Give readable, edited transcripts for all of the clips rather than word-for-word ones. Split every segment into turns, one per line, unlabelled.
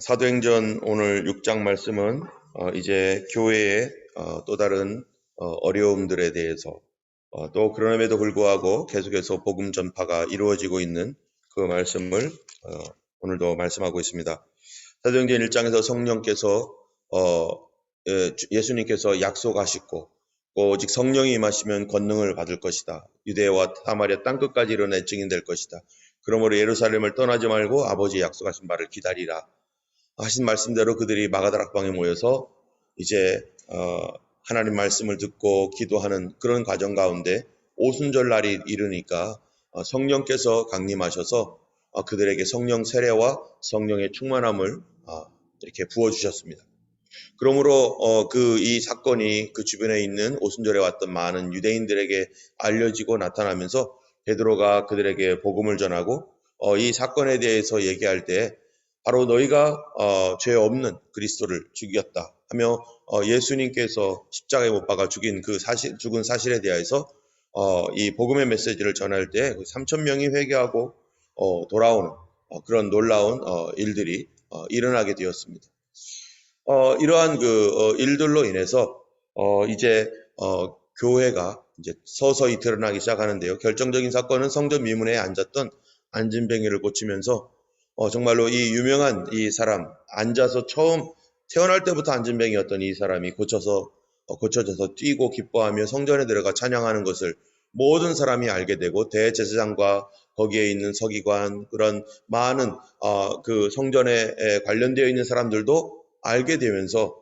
사도행전 오늘 6장 말씀은 이제 교회의 또 다른 어려움들에 대해서 또 그럼에도 불구하고 계속해서 복음 전파가 이루어지고 있는 그 말씀을 오늘도 말씀하고 있습니다. 사도행전 1장에서 성령께서 예수님께서 약속하시고 오직 성령이 임하시면 권능을 받을 것이다. 유대와 사마리아 땅끝까지 이르러 증인될 것이다. 그러므로 예루살렘을 떠나지 말고 아버지의 약속하신 바를 기다리라 하신 말씀대로 그들이 마가다락방에 모여서 이제 하나님 말씀을 듣고 기도하는 그런 과정 가운데 오순절 날이 이르니까 성령께서 강림하셔서 그들에게 성령 세례와 성령의 충만함을 이렇게 부어주셨습니다. 그러므로 이 사건이 그 주변에 있는 오순절에 왔던 많은 유대인들에게 알려지고 나타나면서 베드로가 그들에게 복음을 전하고 이 사건에 대해서 얘기할 때 바로 너희가 죄 없는 그리스도를 죽였다 하며 예수님께서 십자가에 못 박아 죽은 사실에 대해서 이 복음의 메시지를 전할 때 3,000명이 회개하고 돌아오는 그런 놀라운 일들이 일어나게 되었습니다. 이러한 일들로 인해서 이제 교회가 이제 서서히 드러나기 시작하는데요. 결정적인 사건은 성전 미문에 앉았던 안진뱅이를 고치면서 정말로 이 유명한 이 사람, 앉아서 처음 태어날 때부터 안진뱅이였던 이 사람이 고쳐져서 뛰고 기뻐하며 성전에 들어가 찬양하는 것을 모든 사람이 알게 되고 대제사장과 거기에 있는 서기관, 그런 많은 그 성전에 관련되어 있는 사람들도 알게 되면서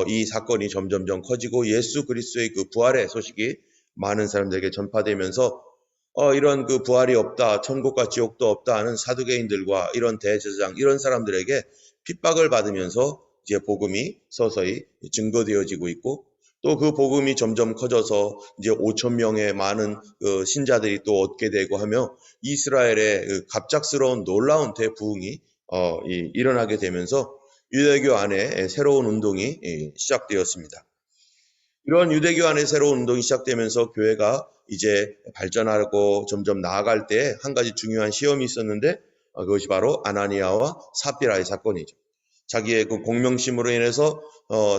이 사건이 점점점 커지고 예수 그리스도의 그 부활의 소식이 많은 사람들에게 전파되면서 이런 그 부활이 없다, 천국과 지옥도 없다 하는 사두개인들과 이런 대제사장 이런 사람들에게 핍박을 받으면서 이제 복음이 서서히 증거되어지고 있고 또 그 복음이 점점 커져서 이제 5,000명의 많은 그 신자들이 또 얻게 되고 하며 이스라엘의 그 갑작스러운 놀라운 대부흥이 일어나게 되면서 유대교 안에 새로운 운동이 시작되었습니다. 이런 유대교 안에 새로운 운동이 시작되면서 교회가 이제 발전하고 점점 나아갈 때 한 가지 중요한 시험이 있었는데 그것이 바로 아나니아와 삽비라의 사건이죠. 자기의 그 공명심으로 인해서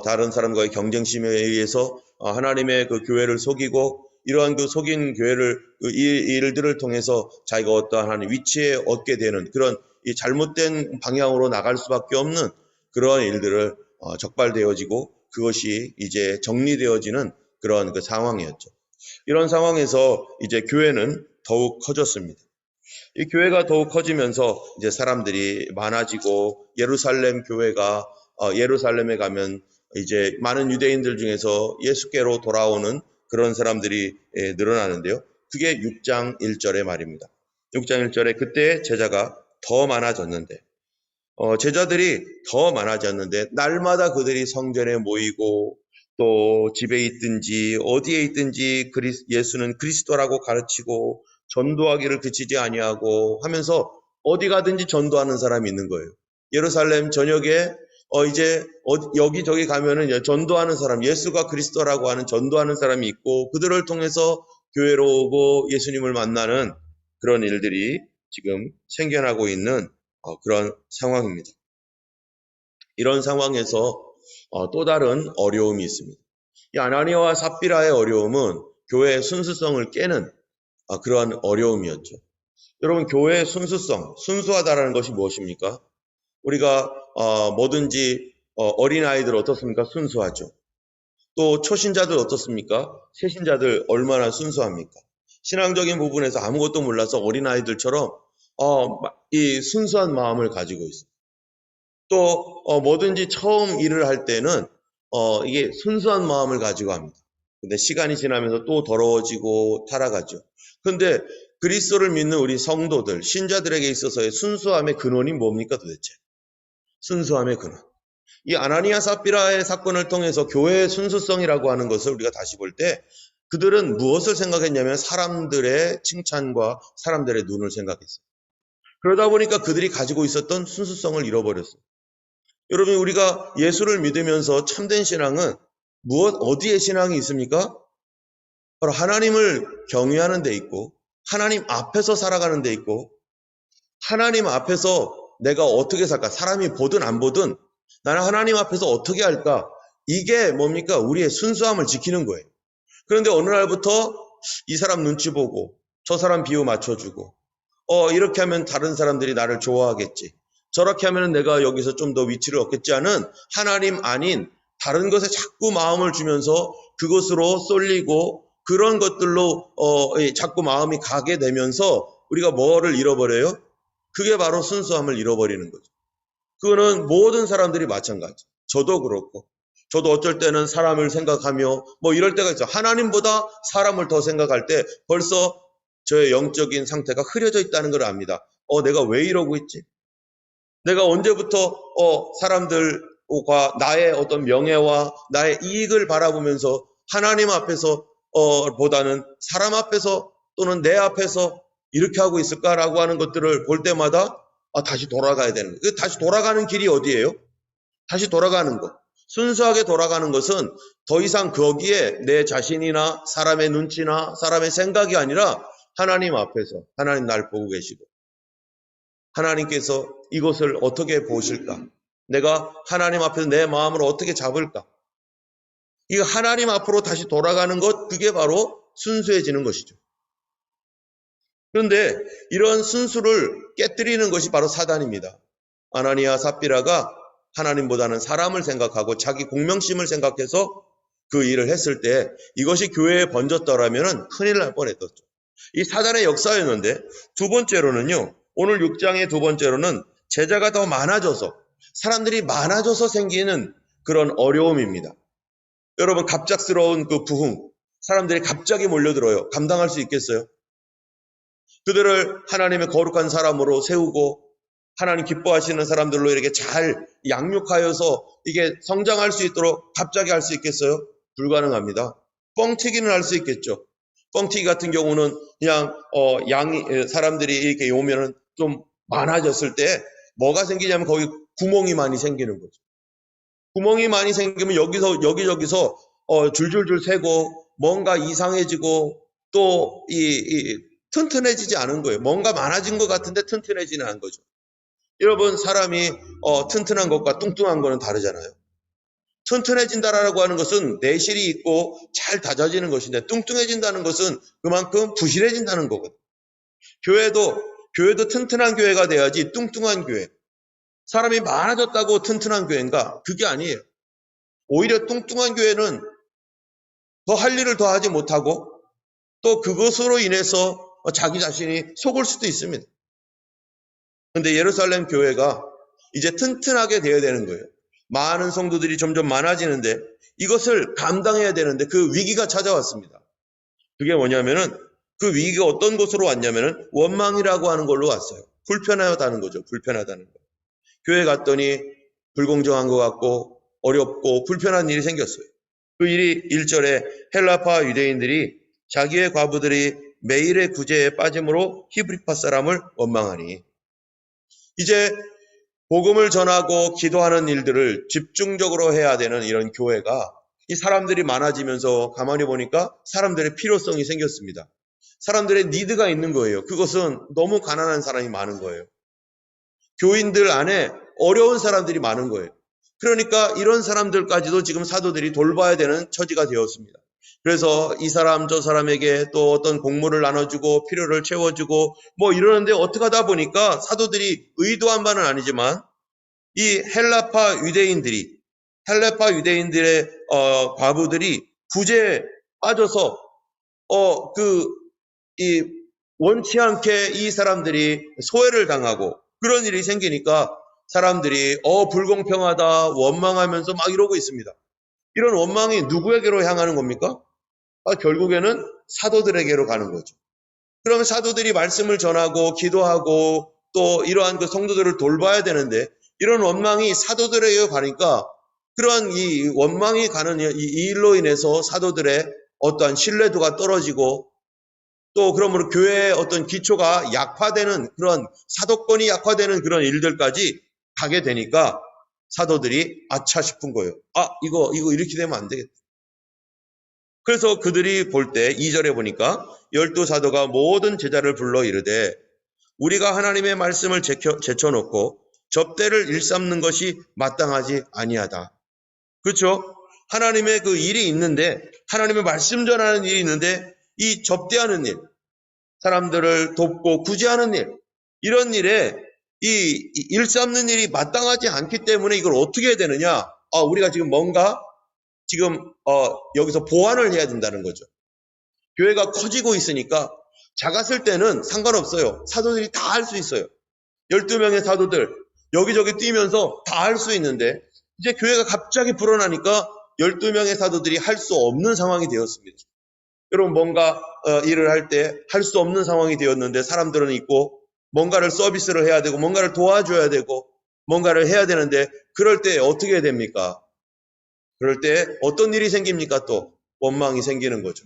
다른 사람과의 경쟁심에 의해서 하나님의 그 교회를 속이고 이러한 그 속인 교회를 이 일들을 통해서 자기가 어떠한 하나님 위치에 얻게 되는 그런 이 잘못된 방향으로 나갈 수밖에 없는 그러한 일들을 적발되어지고 그것이 이제 정리되어지는 그런 그 상황이었죠. 이런 상황에서 이제 교회는 더욱 커졌습니다. 이 교회가 더욱 커지면서 이제 사람들이 많아지고 예루살렘 교회가 예루살렘에 가면 이제 많은 유대인들 중에서 예수께로 돌아오는 그런 사람들이 늘어나는데요. 그게 6장 1절의 말입니다. 6장 1절에 그때 제자가 더 많아졌는데 제자들이 더 많아졌는데 날마다 그들이 성전에 모이고 또 집에 있든지 어디에 있든지 예수는 그리스도라고 가르치고 전도하기를 그치지 아니하고 하면서 어디 가든지 전도하는 사람이 있는 거예요. 예루살렘 전역에 이제 여기저기 가면은 전도하는 사람, 예수가 그리스도라고 하는 전도하는 사람이 있고 그들을 통해서 교회로 오고 예수님을 만나는 그런 일들이 지금 생겨나고 있는 그런 상황입니다. 이런 상황에서 또 다른 어려움이 있습니다. 이 아나니아와 삽비라의 어려움은 교회의 순수성을 깨는 그러한 어려움이었죠. 여러분, 교회의 순수성, 순수하다라는 것이 무엇입니까? 우리가 뭐든지 어린아이들 어떻습니까? 순수하죠. 또 초신자들 어떻습니까? 새신자들 얼마나 순수합니까? 신앙적인 부분에서 아무것도 몰라서 어린아이들처럼 이 순수한 마음을 가지고 있어요. 또 뭐든지 처음 일을 할 때는 이게 순수한 마음을 가지고 합니다. 근데 시간이 지나면서 또 더러워지고 타락하죠. 근데 그리스도를 믿는 우리 성도들, 신자들에게 있어서의 순수함의 근원이 뭡니까 도대체? 순수함의 근원. 이 아나니아 삽비라의 사건을 통해서 교회의 순수성이라고 하는 것을 우리가 다시 볼 때 그들은 무엇을 생각했냐면 사람들의 칭찬과 사람들의 눈을 생각했어요. 그러다 보니까 그들이 가지고 있었던 순수성을 잃어버렸어요. 여러분, 우리가 예수를 믿으면서 참된 신앙은 어디에 신앙이 있습니까? 바로 하나님을 경외하는 데 있고 하나님 앞에서 살아가는 데 있고 하나님 앞에서 내가 어떻게 살까? 사람이 보든 안 보든 나는 하나님 앞에서 어떻게 할까? 이게 뭡니까? 우리의 순수함을 지키는 거예요. 그런데 어느 날부터 이 사람 눈치 보고 저 사람 비유 맞춰주고 이렇게 하면 다른 사람들이 나를 좋아하겠지. 저렇게 하면 내가 여기서 좀 더 위치를 얻겠지 하는 하나님 아닌 다른 것에 자꾸 마음을 주면서 그것으로 쏠리고 그런 것들로 자꾸 마음이 가게 되면서 우리가 뭐를 잃어버려요? 그게 바로 순수함을 잃어버리는 거죠. 그거는 모든 사람들이 마찬가지. 저도 그렇고 저도 어쩔 때는 사람을 생각하며 뭐 이럴 때가 있어요. 하나님보다 사람을 더 생각할 때 벌써 저의 영적인 상태가 흐려져 있다는 걸 압니다. 내가 왜 이러고 있지? 내가 언제부터 사람들과 나의 어떤 명예와 나의 이익을 바라보면서 하나님 앞에서 보다는 사람 앞에서 또는 내 앞에서 이렇게 하고 있을까라고 하는 것들을 볼 때마다 다시 돌아가야 되는 거예요. 다시 돌아가는 길이 어디예요? 다시 돌아가는 것. 순수하게 돌아가는 것은 더 이상 거기에 내 자신이나 사람의 눈치나 사람의 생각이 아니라 하나님 앞에서 하나님 날 보고 계시고 하나님께서 이것을 어떻게 보실까? 내가 하나님 앞에서 내 마음을 어떻게 잡을까? 이거 하나님 앞으로 다시 돌아가는 것, 그게 바로 순수해지는 것이죠. 그런데 이런 순수를 깨뜨리는 것이 바로 사단입니다. 아나니아 삽비라가 하나님보다는 사람을 생각하고 자기 공명심을 생각해서 그 일을 했을 때 이것이 교회에 번졌더라면 큰일 날 뻔했었죠. 이 사단의 역사였는데 두 번째로는요. 오늘 6장의 두 번째로는 제자가 더 많아져서 사람들이 많아져서 생기는 그런 어려움입니다. 여러분 갑작스러운 그 부흥 사람들이 갑자기 몰려들어요. 감당할 수 있겠어요? 그들을 하나님의 거룩한 사람으로 세우고 하나님 기뻐하시는 사람들로 이렇게 잘 양육하여서 이게 성장할 수 있도록 갑자기 할 수 있겠어요? 불가능합니다. 뻥튀기는 할 수 있겠죠. 뻥튀기 같은 경우는 그냥 사람들이 이렇게 오면은 좀 많아졌을 때 뭐가 생기냐면 거기 구멍이 많이 생기는 거죠. 구멍이 많이 생기면 여기저기서 줄줄줄 새고 뭔가 이상해지고 또 튼튼해지지 않은 거예요. 뭔가 많아진 것 같은데 튼튼해지는 않은 거죠. 여러분 사람이 튼튼한 것과 뚱뚱한 거는 다르잖아요. 튼튼해진다라고 하는 것은 내실이 있고 잘 다져지는 것인데 뚱뚱해진다는 것은 그만큼 부실해진다는 거거든요. 교회도 튼튼한 교회가 돼야지 뚱뚱한 교회. 사람이 많아졌다고 튼튼한 교회인가? 그게 아니에요. 오히려 뚱뚱한 교회는 더 할 일을 더 하지 못하고 또 그것으로 인해서 자기 자신이 속을 수도 있습니다. 그런데 예루살렘 교회가 이제 튼튼하게 되어야 되는 거예요. 많은 성도들이 점점 많아지는데 이것을 감당해야 되는데 그 위기가 찾아왔습니다. 그게 뭐냐면은 그 위기가 어떤 곳으로 왔냐면은 원망이라고 하는 걸로 왔어요. 불편하다는 거죠. 불편하다는 거. 교회 갔더니 불공정한 것 같고 어렵고 불편한 일이 생겼어요. 그 일이 1절에 헬라파 유대인들이 자기의 과부들이 매일의 구제에 빠짐으로 히브리파 사람을 원망하니 이제 복음을 전하고 기도하는 일들을 집중적으로 해야 되는 이런 교회가 이 사람들이 많아지면서 가만히 보니까 사람들의 필요성이 생겼습니다. 사람들의 니드가 있는 거예요. 그것은 너무 가난한 사람이 많은 거예요. 교인들 안에 어려운 사람들이 많은 거예요. 그러니까 이런 사람들까지도 지금 사도들이 돌봐야 되는 처지가 되었습니다. 그래서 이 사람 저 사람에게 또 어떤 공물을 나눠주고 필요를 채워주고 뭐 이러는데 어떻게 하다 보니까 사도들이 의도한 바는 아니지만 이 헬라파 유대인들의 과부들이 구제에 빠져서 원치 않게 이 사람들이 소외를 당하고 그런 일이 생기니까 사람들이 불공평하다 원망하면서 막 이러고 있습니다. 이런 원망이 누구에게로 향하는 겁니까? 결국에는 사도들에게로 가는 거죠. 그러면 사도들이 말씀을 전하고 기도하고 또 이러한 그 성도들을 돌봐야 되는데 이런 원망이 사도들에게 가니까 그러한 이 원망이 가는 이 일로 인해서 사도들의 어떠한 신뢰도가 떨어지고 또 그러므로 교회의 어떤 기초가 약화되는 그런 사도권이 약화되는 그런 일들까지 가게 되니까 사도들이 아차 싶은 거예요. 이거 이렇게 되면 안 되겠다. 그래서 그들이 볼 때 2절에 보니까 12사도가 모든 제자를 불러 이르되 우리가 하나님의 말씀을 제쳐놓고 접대를 일삼는 것이 마땅하지 아니하다. 그렇죠? 하나님의 그 일이 있는데, 하나님의 말씀 전하는 일이 있는데, 이 접대하는 일, 사람들을 돕고 구제하는 일, 이런 일에 이 일삼는 일이 마땅하지 않기 때문에 이걸 어떻게 해야 되느냐? 우리가 지금 뭔가 지금 여기서 보완을 해야 된다는 거죠. 교회가 커지고 있으니까 작았을 때는 상관없어요. 사도들이 다 할 수 있어요. 12명의 사도들 여기저기 뛰면서 다 할 수 있는데 이제 교회가 갑자기 불어나니까 12명의 사도들이 할 수 없는 상황이 되었습니다. 여러분 뭔가 일을 할 때 할 수 없는 상황이 되었는데 사람들은 있고 뭔가를 서비스를 해야 되고 뭔가를 도와줘야 되고 뭔가를 해야 되는데 그럴 때 어떻게 해야 됩니까? 그럴 때 어떤 일이 생깁니까? 또 원망이 생기는 거죠.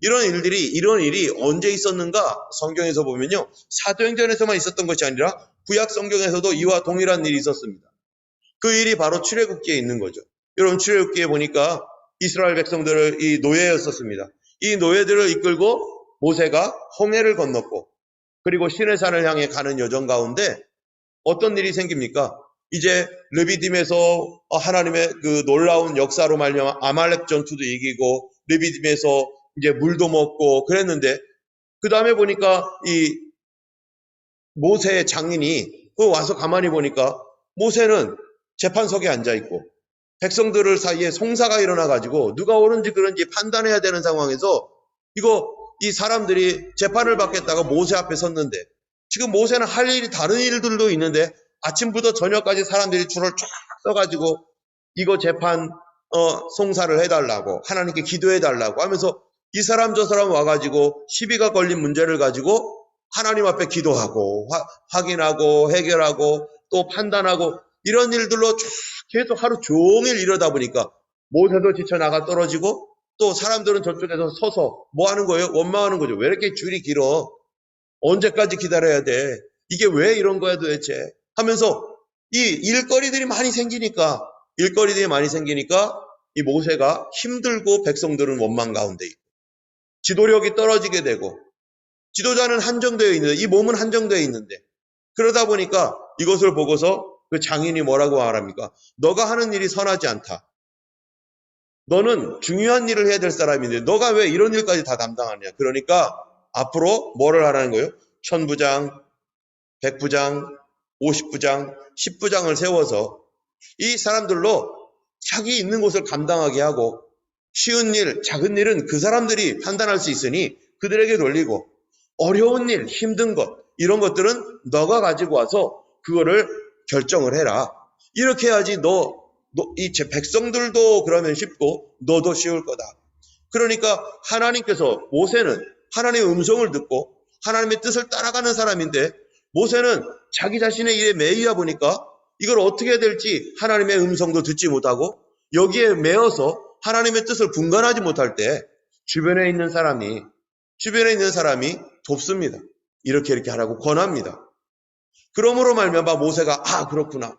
이런 일이 언제 있었는가? 성경에서 보면요. 사도행전에서만 있었던 것이 아니라 구약 성경에서도 이와 동일한 일이 있었습니다. 그 일이 바로 출애굽기에 있는 거죠. 여러분 출애굽기에 보니까 이스라엘 백성들을 이 노예였었습니다. 이 노예들을 이끌고 모세가 홍해를 건넜고 그리고 시내산을 향해 가는 여정 가운데 어떤 일이 생깁니까? 이제 르비딤에서 하나님의 그 놀라운 역사로 말미암아 아말렉 전투도 이기고 르비딤에서 이제 물도 먹고 그랬는데 그 다음에 보니까 이 모세의 장인이 와서 가만히 보니까 모세는 재판석에 앉아 있고 백성들을 사이에 송사가 일어나 가지고 누가 옳은지 그른지 판단해야 되는 상황에서 이 사람들이 재판을 받겠다가 모세 앞에 섰는데 지금 모세는 할 일이 다른 일들도 있는데 아침부터 저녁까지 사람들이 줄을 쫙 서가지고 이거 재판 송사를 해달라고 하나님께 기도해달라고 하면서 이 사람 저 사람 와가지고 시비가 걸린 문제를 가지고 하나님 앞에 기도하고 확인하고 해결하고 또 판단하고 이런 일들로 쫙 계속 하루 종일 이러다 보니까 모세도 지쳐 나가 떨어지고 또 사람들은 저쪽에서 서서 뭐 하는 거예요? 원망하는 거죠. 왜 이렇게 줄이 길어? 언제까지 기다려야 돼? 이게 왜 이런 거야 도대체? 하면서 이 일거리들이 많이 생기니까 이 모세가 힘들고 백성들은 원망 가운데 있고 지도력이 떨어지게 되고 지도자는 한정되어 있는데 이 몸은 한정되어 있는데 그러다 보니까 이것을 보고서 그 장인이 뭐라고 말합니까? 너가 하는 일이 선하지 않다. 너는 중요한 일을 해야 될 사람인데 너가 왜 이런 일까지 다 담당하냐? 그러니까 앞으로 뭐를 하라는 거예요? 1000부장, 100부장, 50부장, 10부장을 세워서 이 사람들로 자기 있는 곳을 감당하게 하고 쉬운 일, 작은 일은 그 사람들이 판단할 수 있으니 그들에게 돌리고 어려운 일, 힘든 것 이런 것들은 너가 가지고 와서 그거를 결정을 해라. 이렇게 해야지 이 백성들도 그러면 쉽고 너도 쉬울 거다. 그러니까 하나님께서 모세는 하나님의 음성을 듣고 하나님의 뜻을 따라가는 사람인데 모세는 자기 자신의 일에 매이다 보니까 이걸 어떻게 해야 될지 하나님의 음성도 듣지 못하고 여기에 매어서 하나님의 뜻을 분간하지 못할 때 주변에 있는 사람이 돕습니다. 이렇게 하라고 권합니다. 그러므로 말미암아 모세가 그렇구나.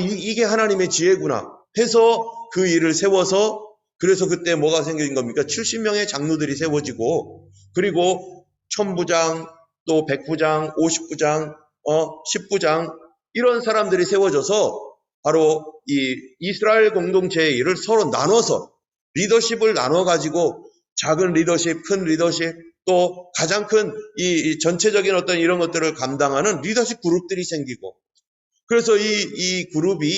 이게 하나님의 지혜구나 해서 그 일을 세워서 그래서 그때 뭐가 생긴 겁니까? 70명의 장로들이 세워지고 그리고 1000부장 또 100부장, 50부장, 10부장 이런 사람들이 세워져서 바로 이 이스라엘 공동체의 일을 서로 나눠서 리더십을 나눠가지고 작은 리더십, 큰 리더십 또 가장 큰 이 전체적인 어떤 이런 것들을 감당하는 리더십 그룹들이 생기고 그래서 이 그룹이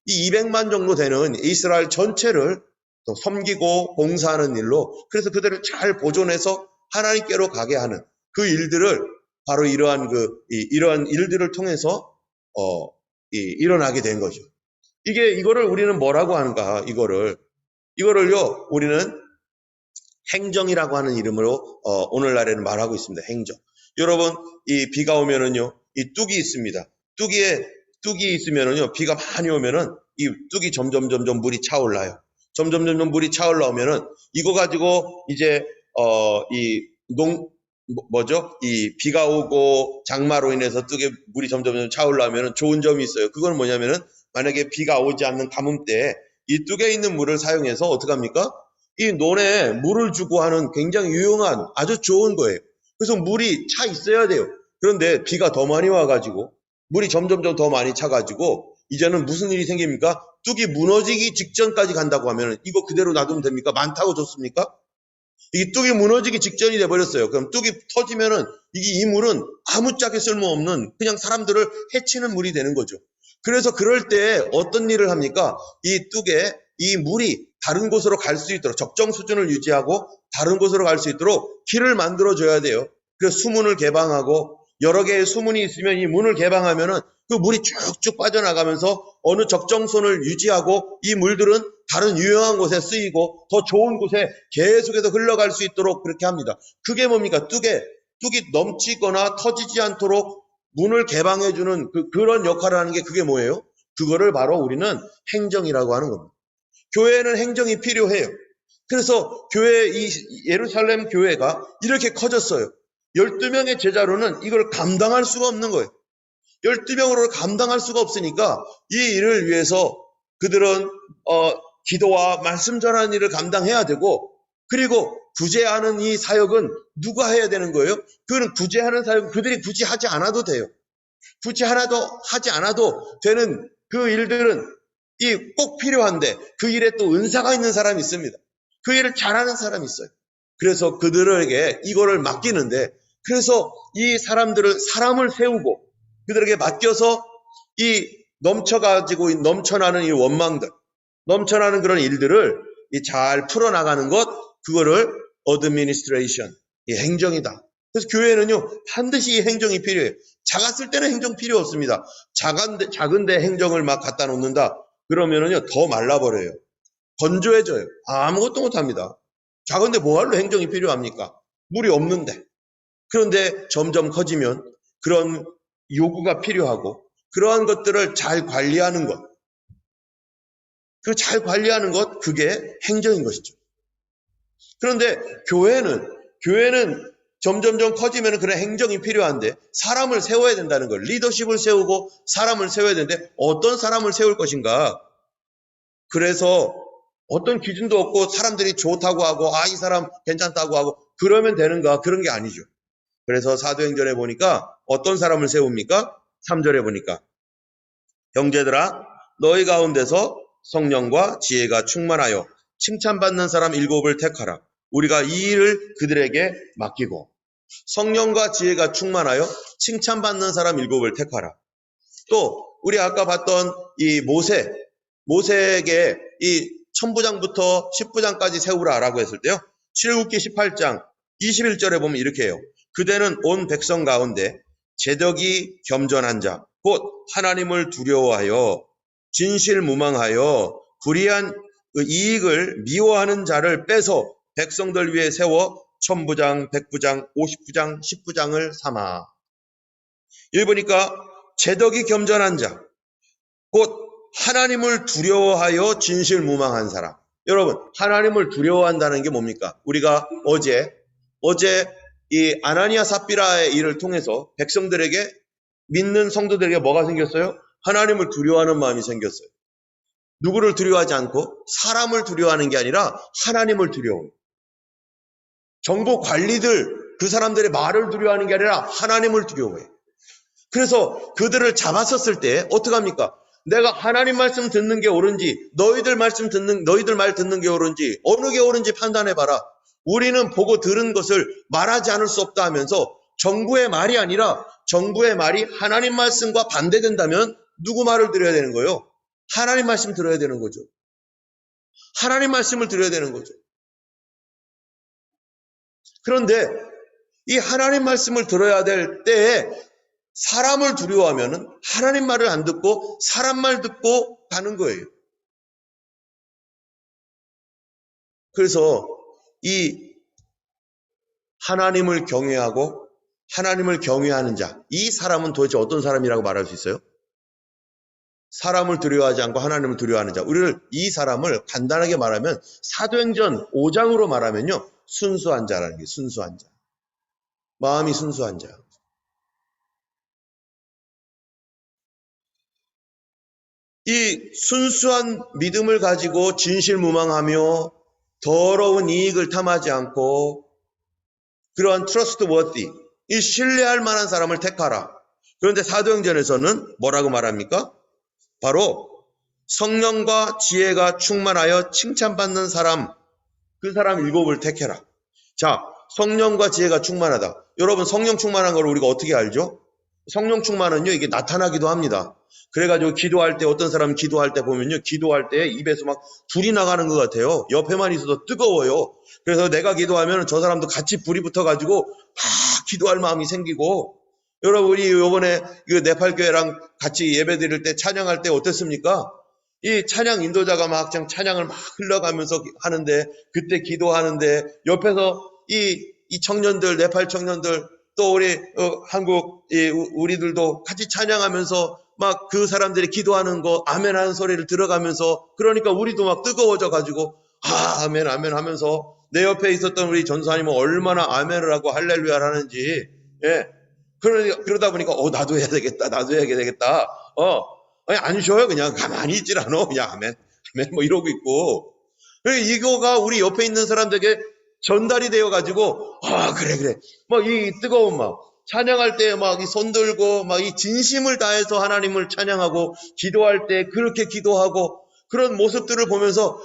이 200만 정도 되는 이스라엘 전체를 또 섬기고 봉사하는 일로 그래서 그들을 잘 보존해서 하나님께로 가게 하는 그 일들을 바로 이러한 일들을 통해서 일어나게 된 거죠. 이거를 우리는 뭐라고 하는가? 이거를요 우리는 행정이라고 하는 이름으로 오늘날에는 말하고 있습니다. 행정. 여러분 이 비가 오면은요 이 뚝이 있습니다. 뚝이 있으면은요 비가 많이 오면은 이 뚝이 점점 물이 차올라요. 점점 물이 차올라오면은 이거 가지고 이제 이 비가 오고 장마로 인해서 뚝에 물이 점점 차올라오면은 좋은 점이 있어요. 그건 뭐냐면은 만약에 비가 오지 않는 가뭄 때 이 뚝에 있는 물을 사용해서 어떻게 합니까? 이 논에 물을 주고 하는 굉장히 유용한 아주 좋은 거예요. 그래서 물이 차 있어야 돼요. 그런데 비가 더 많이 와가지고 물이 점점점 더 많이 차가지고 이제는 무슨 일이 생깁니까? 뚝이 무너지기 직전까지 간다고 하면 이거 그대로 놔두면 됩니까? 많다고 좋습니까? 이 뚝이 무너지기 직전이 돼버렸어요. 그럼 뚝이 터지면은 이 물은 아무짝에 쓸모없는 그냥 사람들을 해치는 물이 되는 거죠. 그래서 그럴 때 어떤 일을 합니까? 이 뚝에 이 물이 다른 곳으로 갈 수 있도록 적정 수준을 유지하고 다른 곳으로 갈 수 있도록 길을 만들어 줘야 돼요. 그래서 수문을 개방하고 여러 개의 수문이 있으면 이 문을 개방하면은 그 물이 쭉쭉 빠져나가면서 어느 적정선을 유지하고 이 물들은 다른 유용한 곳에 쓰이고 더 좋은 곳에 계속해서 흘러갈 수 있도록 그렇게 합니다. 그게 뭡니까? 뚝이 넘치거나 터지지 않도록 문을 개방해주는 그런 역할을 하는 게 그게 뭐예요? 그거를 바로 우리는 행정이라고 하는 겁니다. 교회는 행정이 필요해요. 그래서 이 예루살렘 교회가 이렇게 커졌어요. 12명의 제자로는 이걸 감당할 수가 없는 거예요. 12명으로 감당할 수가 없으니까 이 일을 위해서 그들은 기도와 말씀 전하는 일을 감당해야 되고 그리고 구제하는 이 사역은 누가 해야 되는 거예요? 그는 구제하는 사역은 그들이 굳이 하지 않아도 돼요. 굳이 하나도 하지 않아도 되는 그 일들은 꼭 필요한데 그 일에 또 은사가 있는 사람이 있습니다. 그 일을 잘하는 사람이 있어요. 그래서 그들에게 이거를 맡기는데 그래서 이 사람을 세우고 그들에게 맡겨서 이 넘쳐나는 이 원망들, 넘쳐나는 그런 일들을 잘 풀어나가는 것, 그거를 administration, 이 행정이다. 그래서 교회는요, 반드시 이 행정이 필요해요. 작았을 때는 행정 필요 없습니다. 작은데 행정을 막 갖다 놓는다. 그러면은요, 더 말라버려요. 건조해져요. 아무것도 못합니다. 작은데 뭐하러 행정이 필요합니까? 물이 없는데. 그런데 점점 커지면 그런 요구가 필요하고 그러한 것들을 잘 관리하는 것. 그게 행정인 것이죠. 그런데 교회는 점점점 커지면 그런 행정이 필요한데 사람을 세워야 된다는 걸. 리더십을 세우고 사람을 세워야 되는데 어떤 사람을 세울 것인가. 그래서 어떤 기준도 없고 사람들이 좋다고 하고 이 사람 괜찮다고 하고 그러면 되는가. 그런 게 아니죠. 그래서 사도행전에 보니까 어떤 사람을 세웁니까? 3절에 보니까 형제들아 너희 가운데서 성령과 지혜가 충만하여 칭찬받는 사람 7을 택하라. 우리가 이 일을 그들에게 맡기고 성령과 지혜가 충만하여 칭찬받는 사람 7을 택하라. 또 우리 아까 봤던 이 모세에게 이 천부장부터 10부장까지 세우라라고 했을 때요. 출애굽기 18장 21절에 보면 이렇게 해요. 그대는 온 백성 가운데 제덕이 겸전한 자, 곧 하나님을 두려워하여 진실무망하여 불의한 이익을 미워하는 자를 빼서 백성들 위에 세워 천부장, 백부장, 50부장, 10부장을 삼아. 여기 보니까 제덕이 겸전한 자, 곧 하나님을 두려워하여 진실무망한 사람. 여러분, 하나님을 두려워한다는 게 뭡니까? 우리가 어제 이 아나니아 삽비라의 일을 통해서 백성들에게 믿는 성도들에게 뭐가 생겼어요? 하나님을 두려워하는 마음이 생겼어요. 누구를 두려워하지 않고 사람을 두려워하는 게 아니라 하나님을 두려워해요. 정부 관리들, 그 사람들의 말을 두려워하는 게 아니라 하나님을 두려워해요. 그래서 그들을 잡았었을 때 어떡합니까? 내가 하나님 말씀 듣는 게 옳은지 너희들 말 듣는 게 옳은지 어느 게 옳은지 판단해봐라. 우리는 보고 들은 것을 말하지 않을 수 없다 하면서 정부의 말이 아니라 정부의 말이 하나님 말씀과 반대된다면 누구 말을 들어야 되는 거예요? 하나님 말씀 들어야 되는 거죠. 하나님 말씀을 들어야 되는 거죠. 그런데 이 하나님 말씀을 들어야 될 때에 사람을 두려워하면 하나님 말을 안 듣고 사람 말 듣고 가는 거예요. 그래서 이 하나님을 경외하고 하나님을 경외하는 자, 이 사람은 도대체 어떤 사람이라고 말할 수 있어요? 사람을 두려워하지 않고 하나님을 두려워하는 자. 이 사람을 간단하게 말하면 사도행전 5장으로 말하면요. 순수한 자라는 게 순수한 자. 마음이 순수한 자. 이 순수한 믿음을 가지고 진실무망하며 더러운 이익을 탐하지 않고 그러한 trustworthy, 이 신뢰할 만한 사람을 택하라. 그런데 사도행전에서는 뭐라고 말합니까? 바로 성령과 지혜가 충만하여 칭찬받는 사람, 그 사람 7을 택해라. 자, 성령과 지혜가 충만하다. 여러분, 성령 충만한 걸 우리가 어떻게 알죠? 성령 충만은요, 이게 나타나기도 합니다. 그래가지고 기도할 때, 어떤 사람 기도할 때 보면요, 기도할 때 입에서 막 불이 나가는 것 같아요. 옆에만 있어도 뜨거워요. 그래서 내가 기도하면 저 사람도 같이 불이 붙어가지고 막 기도할 마음이 생기고, 여러분, 우리 요번에 네팔교회랑 같이 예배 드릴 때 찬양할 때 어땠습니까? 이 찬양 인도자가 막 찬양을 막 흘러가면서 하는데, 그때 기도하는데 옆에서 이 청년들, 네팔 청년들, 또 우리 한국 우리들도 같이 찬양하면서 막 그 사람들이 기도하는 거 아멘 하는 소리를 들어가면서, 그러니까 우리도 막 뜨거워져 가지고 아멘 아멘 하면서, 내 옆에 있었던 우리 전사님은 얼마나 아멘을 하고 할렐루야를 하는지, 예. 그러다 보니까 나도 해야 되겠다, 나도 해야 되겠다. 아니, 안 쉬어요. 그냥 가만히 있질 않아. 그냥 아멘, 아멘 뭐 이러고 있고. 이거가 우리 옆에 있는 사람들에게 전달이 되어가지고, 그래. 막 이 뜨거운 마음, 찬양할 때 막 이 손 들고, 막 이 진심을 다해서 하나님을 찬양하고, 기도할 때 그렇게 기도하고, 그런 모습들을 보면서,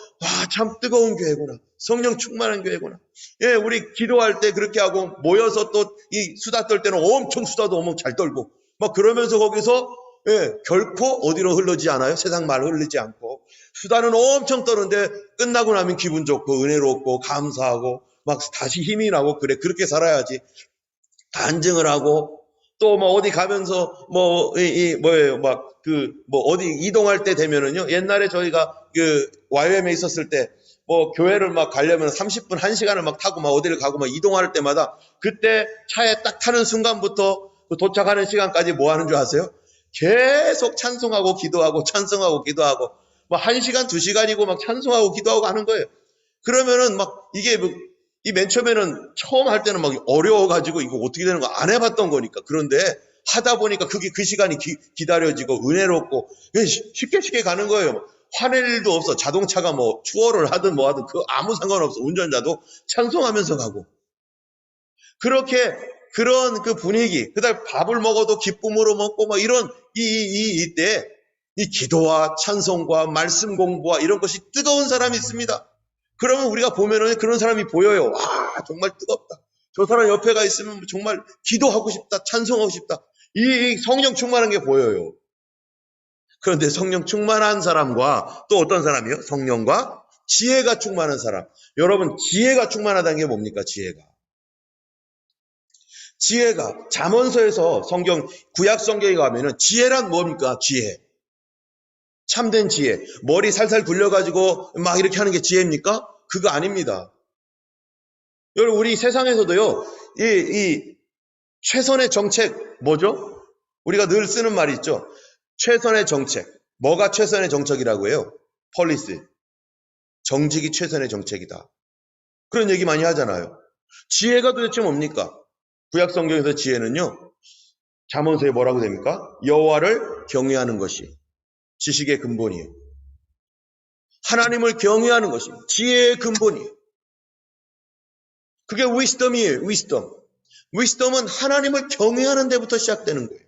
참 뜨거운 교회구나. 성령 충만한 교회구나. 예, 우리 기도할 때 그렇게 하고, 모여서 또 이 수다 떨 때는 엄청 수다도 엄청 잘 떨고, 막 그러면서 거기서, 예, 결코 어디로 흐르지 않아요. 세상 말 흐르지 않고. 수다는 엄청 떠는데 끝나고 나면 기분 좋고 은혜롭고 감사하고 막 다시 힘이 나고, 그래, 그렇게 살아야지. 간증을 하고, 또 뭐 어디 가면서 뭐예요, 막 어디 이동할 때 되면은요, 옛날에 저희가 YM에 있었을 때 뭐 교회를 막 가려면 30분, 1시간을 막 타고 막 어디를 가고 막 이동할 때마다, 그때 차에 딱 타는 순간부터 도착하는 시간까지 뭐 하는 줄 아세요? 계속 찬송하고 기도하고 찬송하고 기도하고 막 1시간, 2시간이고 막 찬송하고 기도하고 하는 거예요. 그러면은 막 이게 이 맨 처음에는 처음 할 때는 막 어려워가지고 이거 어떻게 되는 거 안 해봤던 거니까. 그런데 하다 보니까 그게 그 시간이 기다려지고 은혜롭고 쉽게 가는 거예요. 화낼 일도 없어. 자동차가 뭐 추월을 하든 뭐 하든 그 아무 상관없어. 운전자도 찬송하면서 가고. 그렇게 그런 그 분위기, 그다음에 밥을 먹어도 기쁨으로 먹고 막 이런 이때 이 기도와 찬송과 말씀 공부와 이런 것이 뜨거운 사람이 있습니다. 그러면 우리가 보면은 그런 사람이 보여요. 와, 정말 뜨겁다. 저 사람 옆에가 있으면 정말 기도하고 싶다, 찬송하고 싶다. 이 성령 충만한 게 보여요. 그런데 성령 충만한 사람과 또 어떤 사람이요? 성령과 지혜가 충만한 사람. 여러분, 지혜가 충만하다는 게 뭡니까? 지혜가 잠언서에서 구약 성경에 가면은 지혜란 뭡니까? 지혜. 참된 지혜. 머리 살살 굴려가지고 막 이렇게 하는 게 지혜입니까? 그거 아닙니다. 여러분, 우리 세상에서도요, 이 최선의 정책, 뭐죠? 우리가 늘 쓰는 말이 있죠. 최선의 정책. 뭐가 최선의 정책이라고 해요? 폴리시. 정직이 최선의 정책이다. 그런 얘기 많이 하잖아요. 지혜가 도대체 뭡니까? 구약 성경에서 지혜는요, 잠언서에 뭐라고 됩니까? 여호와를 경외하는 것이 지식의 근본이에요. 하나님을 경외하는 것이 지혜의 근본이에요. 그게 위스덤이에요. 위스덤은 하나님을 경외하는 데부터 시작되는 거예요.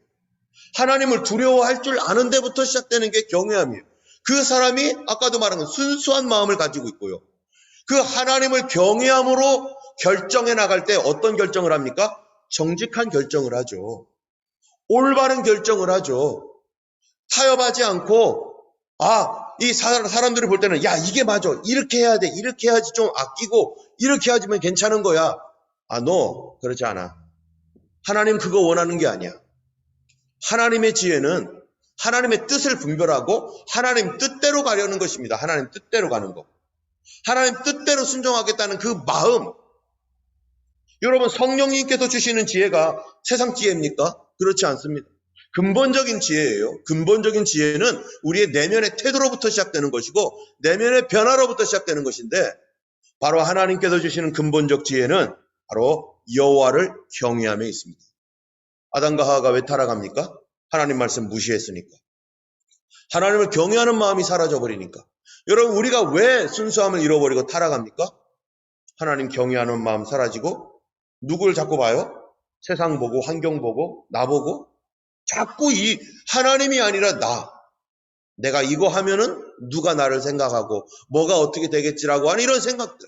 하나님을 두려워할 줄 아는 데부터 시작되는 게 경외함이에요. 그 사람이 아까도 말한 건 순수한 마음을 가지고 있고요. 그 하나님을 경외함으로 결정해 나갈 때 어떤 결정을 합니까? 정직한 결정을 하죠. 올바른 결정을 하죠. 타협하지 않고, 이 사람들이 볼 때는, 야, 이게 맞아. 이렇게 해야 돼. 이렇게 해야지 좀 아끼고, 이렇게 해야지만 괜찮은 거야. 너, 그렇지 않아. 하나님 그거 원하는 게 아니야. 하나님의 지혜는 하나님의 뜻을 분별하고 하나님 뜻대로 가려는 것입니다. 하나님 뜻대로 가는 거. 하나님 뜻대로 순종하겠다는 그 마음. 여러분, 성령님께서 주시는 지혜가 세상 지혜입니까? 그렇지 않습니다. 근본적인 지혜예요. 근본적인 지혜는 우리의 내면의 태도로부터 시작되는 것이고 내면의 변화로부터 시작되는 것인데, 바로 하나님께서 주시는 근본적 지혜는 바로 여호와를 경외함에 있습니다. 아담과 하와가 왜 타락합니까? 하나님 말씀 무시했으니까. 하나님을 경외하는 마음이 사라져버리니까. 여러분, 우리가 왜 순수함을 잃어버리고 타락합니까? 하나님 경외하는 마음 사라지고 누구를 자꾸 봐요? 세상 보고, 환경 보고, 나 보고. 자꾸 이 하나님이 아니라 내가 이거 하면은 누가 나를 생각하고 뭐가 어떻게 되겠지라고 하는 이런 생각들.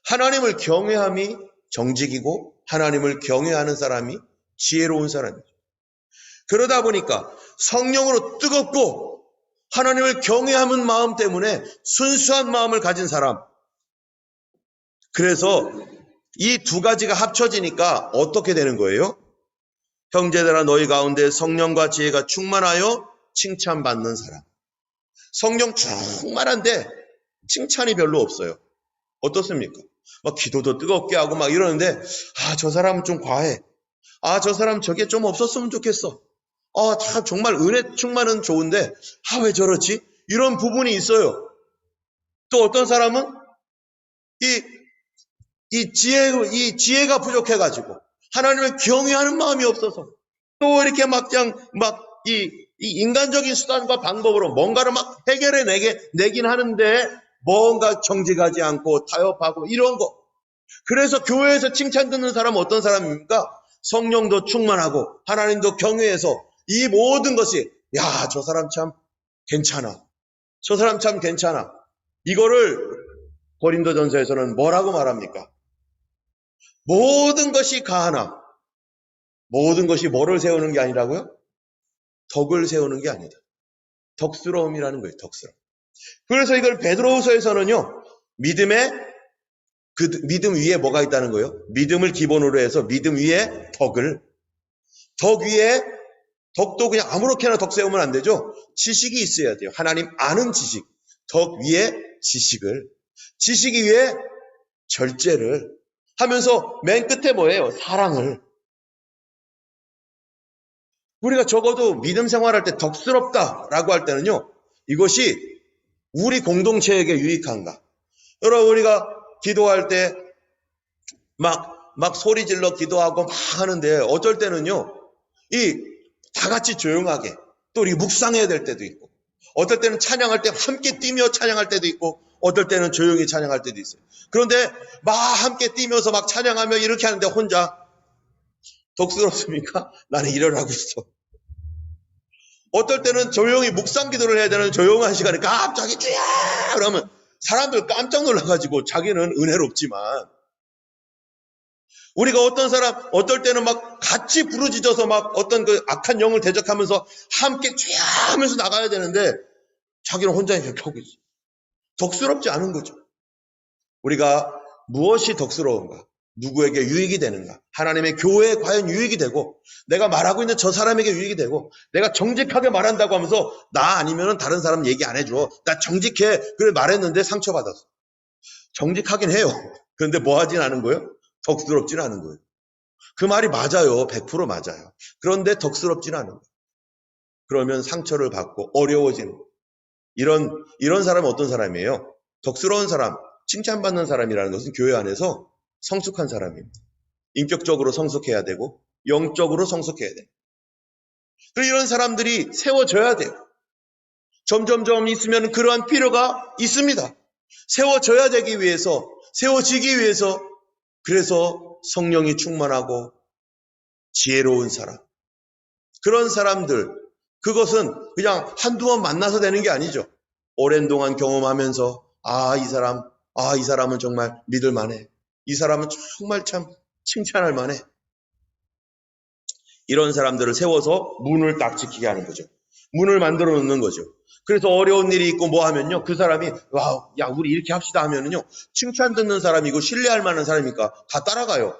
하나님을 경외함이 정직이고 하나님을 경외하는 사람이 지혜로운 사람이죠. 그러다 보니까 성령으로 뜨겁고 하나님을 경외하는 마음 때문에 순수한 마음을 가진 사람. 그래서 이 두 가지가 합쳐지니까 어떻게 되는 거예요? 형제들아 너희 가운데 성령과 지혜가 충만하여 칭찬받는 사람. 성령 충만한데 칭찬이 별로 없어요. 어떻습니까? 막 기도도 뜨겁게 하고 막 이러는데 저 사람은 좀 과해. 저 사람 저게 좀 없었으면 좋겠어. 다 정말 은혜 충만은 좋은데 왜 저러지? 이런 부분이 있어요. 또 어떤 사람은 이 지혜가 부족해가지고 하나님을 경외하는 마음이 없어서 또 이렇게 이 인간적인 수단과 방법으로 뭔가를 막 해결해 내긴 하는데 뭔가 정직하지 않고 타협하고 이런 거. 그래서 교회에서 칭찬 듣는 사람은 어떤 사람입니까? 성령도 충만하고 하나님도 경외해서 이 모든 것이 저 사람 참 괜찮아. 저 사람 참 괜찮아. 이거를 고린도전서에서는 뭐라고 말합니까? 모든 것이 가하나 모든 것이 뭐를 세우는 게 아니라고요? 덕을 세우는 게 아니다. 덕스러움이라는 거예요. 덕스러움. 그래서 이걸 베드로후서에서는요. 믿음 위에 뭐가 있다는 거예요? 믿음을 기본으로 해서 믿음 위에 덕 위에 덕도 그냥 아무렇게나 덕 세우면 안 되죠. 지식이 있어야 돼요. 하나님 아는 지식. 덕 위에 지식 위에 절제를 하면서 맨 끝에 뭐예요? 사랑을. 우리가 적어도 믿음 생활할 때 덕스럽다라고 할 때는요. 이것이 우리 공동체에게 유익한가? 여러분 우리가 기도할 때 막 소리 질러 기도하고 막 하는데 어쩔 때는요. 다 같이 조용하게 또 우리 묵상해야 될 때도 있고 어떨 때는 찬양할 때 함께 뛰며 찬양할 때도 있고 어떨 때는 조용히 찬양할 때도 있어요. 그런데 막 함께 뛰면서 막 찬양하며 이렇게 하는데 혼자 덕스럽습니까? 나는 일을 하고 있어. 어떨 때는 조용히 묵상 기도를 해야 되는 조용한 시간에 갑자기 쥐야 그러면 사람들 깜짝 놀라가지고 자기는 은혜롭지만 우리가 어떨 때는 막 같이 부르짖어서 막 어떤 그 악한 영을 대적하면서 함께 쥐야 하면서 나가야 되는데 자기는 혼자 이렇게 하고 있어. 덕스럽지 않은 거죠. 우리가 무엇이 덕스러운가? 누구에게 유익이 되는가? 하나님의 교회에 과연 유익이 되고 내가 말하고 있는 저 사람에게 유익이 되고 내가 정직하게 말한다고 하면서 나 아니면은 다른 사람 얘기 안 해줘. 나 정직해. 그래 말했는데 상처받았어. 정직하긴 해요. 그런데 뭐 하진 않은 거예요? 덕스럽지는 않은 거예요. 그 말이 맞아요. 100% 맞아요. 그런데 덕스럽지는 않은 거예요. 그러면 상처를 받고 어려워지는 거예요. 이런 사람은 어떤 사람이에요? 덕스러운 사람, 칭찬받는 사람이라는 것은 교회 안에서 성숙한 사람입니다. 인격적으로 성숙해야 되고 영적으로 성숙해야 돼요. 그리고 이런 사람들이 세워져야 돼요. 점점점 있으면 그러한 필요가 있습니다. 세워지기 위해서 그래서 성령이 충만하고 지혜로운 사람. 그런 사람들, 그것은 그냥 한두 번 만나서 되는 게 아니죠. 오랜 동안 경험하면서 이 사람은 정말 믿을 만해. 이 사람은 정말 참 칭찬할 만해. 이런 사람들을 세워서 문을 딱 지키게 하는 거죠. 문을 만들어 놓는 거죠. 그래서 어려운 일이 있고 뭐 하면요. 그 사람이 우리 이렇게 합시다 하면은요. 칭찬 듣는 사람이고 신뢰할 만한 사람이니까 다 따라가요.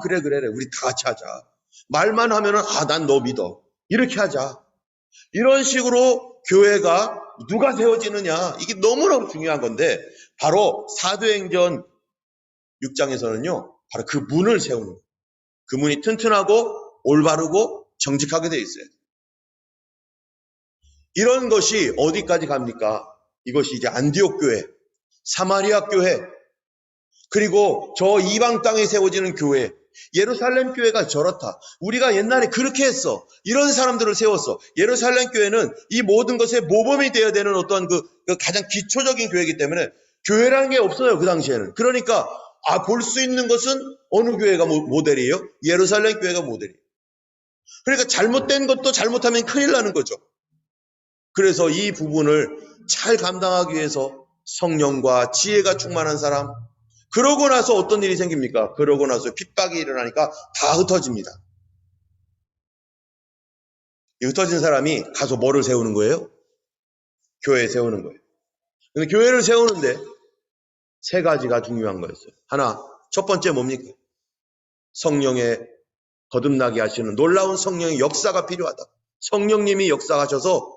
그래 우리 다 같이 하자. 말만 하면은 난 너 믿어. 이렇게 하자. 이런 식으로 교회가 누가 세워지느냐. 이게 너무너무 중요한 건데 바로 사도행전 6장에서는요. 바로 그 문을 세우는 거예요. 그 문이 튼튼하고 올바르고 정직하게 되어 있어요. 이런 것이 어디까지 갑니까? 이것이 이제 안디옥 교회, 사마리아 교회, 그리고 저 이방 땅에 세워지는 교회, 예루살렘 교회가 저렇다. 우리가 옛날에 그렇게 했어. 이런 사람들을 세웠어. 예루살렘 교회는 이 모든 것의 모범이 되어야 되는 어떤 그 가장 기초적인 교회이기 때문에 교회라는 게 없어요. 그 당시에는. 그러니까 볼 수 있는 것은 어느 교회가 모델이에요? 예루살렘 교회가 모델이에요. 그러니까 잘못된 것도 잘못하면 큰일 나는 거죠. 그래서 이 부분을 잘 감당하기 위해서 성령과 지혜가 충만한 사람, 그러고 나서 어떤 일이 생깁니까? 그러고 나서 핍박이 일어나니까 다 흩어집니다. 이 흩어진 사람이 가서 뭐를 세우는 거예요? 교회 세우는 거예요. 근데 교회를 세우는데 세 가지가 중요한 거였어요. 하나, 첫 번째 뭡니까? 성령의 거듭나게 하시는 놀라운 성령의 역사가 필요하다. 성령님이 역사하셔서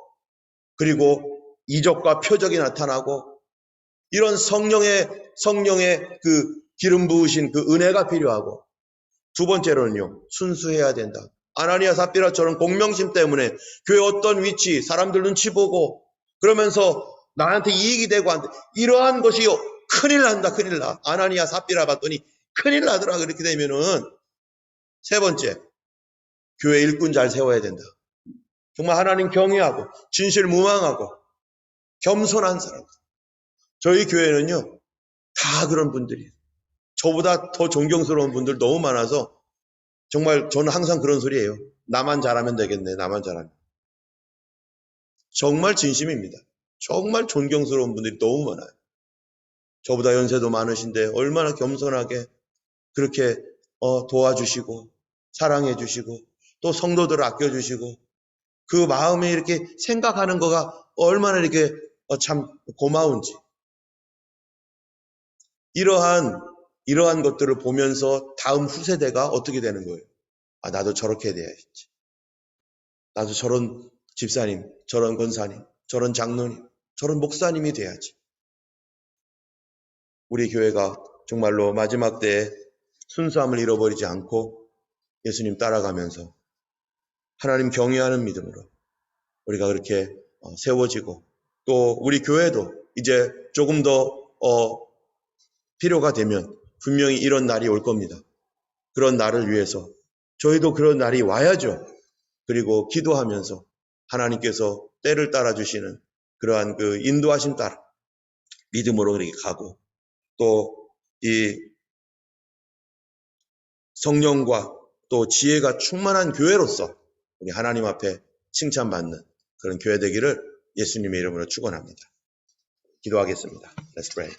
그리고 이적과 표적이 나타나고 이런 성령의 그 기름 부으신 그 은혜가 필요하고, 두 번째로는요, 순수해야 된다. 아나니아 삽비라처럼 공명심 때문에 교회 어떤 위치, 사람들 눈치 보고 그러면서 나한테 이익이 되고 안 돼. 이러한 것이 큰일 난다, 큰일 나. 아나니아 삽비라 봤더니 큰일 나더라. 그렇게 되면은 세 번째, 교회 일꾼 잘 세워야 된다. 정말 하나님 경외하고 진실무망하고 겸손한 사람. 저희 교회는요, 다 그런 분들이에요. 저보다 더 존경스러운 분들 너무 많아서 정말 저는 항상 그런 소리예요. 나만 잘하면 되겠네, 나만 잘하면. 정말 진심입니다. 정말 존경스러운 분들이 너무 많아요. 저보다 연세도 많으신데 얼마나 겸손하게 그렇게 도와주시고 사랑해 주시고 또 성도들을 아껴주시고 그 마음에 이렇게 생각하는 거가 얼마나 이렇게 참 고마운지. 이러한 것들을 보면서 다음 후세대가 어떻게 되는 거예요? 나도 저렇게 돼야지. 나도 저런 집사님, 저런 권사님, 저런 장로님, 저런 목사님이 돼야지. 우리 교회가 정말로 마지막 때에 순수함을 잃어버리지 않고 예수님 따라가면서 하나님 경외하는 믿음으로 우리가 그렇게 세워지고, 또 우리 교회도 이제 조금 더 필요가 되면 분명히 이런 날이 올 겁니다. 그런 날을 위해서 저희도 그런 날이 와야죠. 그리고 기도하면서 하나님께서 때를 따라주시는 그러한 그 인도하심 따라 믿음으로 그렇게 가고, 또 이 성령과 또 지혜가 충만한 교회로서 우리 하나님 앞에 칭찬받는 그런 교회 되기를 예수님의 이름으로 축원합니다. 기도하겠습니다. Let's pray.